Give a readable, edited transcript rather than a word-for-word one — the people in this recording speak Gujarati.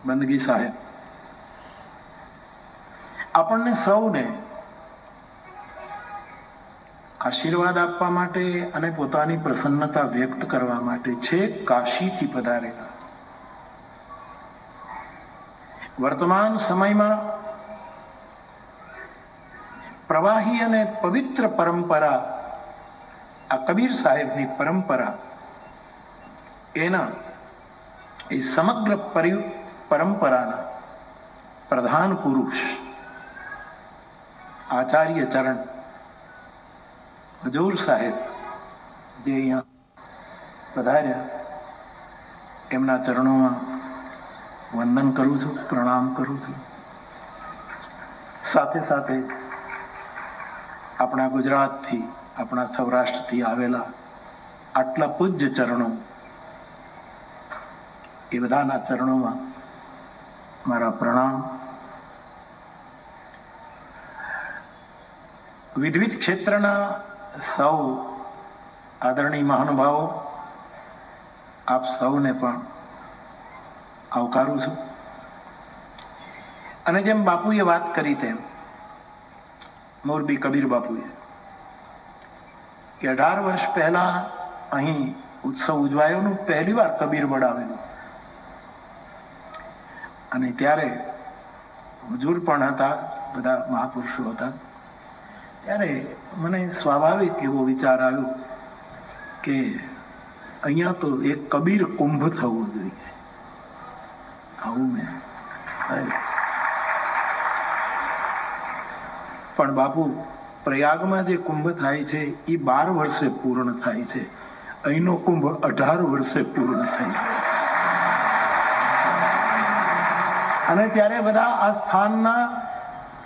બંદગી સાહેબ આપણને સૌને આશીર્વાદ આપવા માટે અને પોતાની પ્રસન્નતા વ્યક્ત કરવા માટે છે કાશીથી પધારેલા. વર્તમાન સમયમાં પ્રવાહી અને પવિત્ર પરંપરા, આ કબીર સાહેબની પરંપરા, એના એ સમગ્ર પરંપરાના પ્રધાન પુરુષ આચાર્ય ચરણ હજૂર સાહેબ જે અહીંયા પધાર્યા, એમના ચરણોમાં વંદન કરું છું, પ્રણામ કરું છું. સાથે સાથે આપણા ગુજરાતથી, આપણા સૌરાષ્ટ્રથી આવેલા આટલા પૂજ્ય ચરણો, એ બધાના ચરણોમાં મારા પ્રણામ. વિવિધ ક્ષેત્રના સૌ આદરણીય મહાનુભાવો, આપ સૌને પણ આવકારું છું. અને જેમ બાપુએ વાત કરી તેમ, મોરબી કબીર બાપુએ, કે 18 વર્ષ પહેલા અહીં ઉત્સવ ઉજવાયોનું પહેલી વાર કબીર વડ આવેલું, અને ત્યારે હજૂર પણ હતા, બધા મહાપુરુષો હતા. ત્યારે મને સ્વાભાવિક એવો વિચાર આવ્યો કે અહીંયા તો એક કબીર કુંભ થવો જોઈએ. આવું મેં પણ બાપુ, પ્રયાગમાં જે કુંભ થાય છે એ 12 વર્ષે પૂર્ણ થાય છે, અહીંનો કુંભ 18 વર્ષે પૂર્ણ થાય છે. અને ત્યારે બધા આ સ્થાનના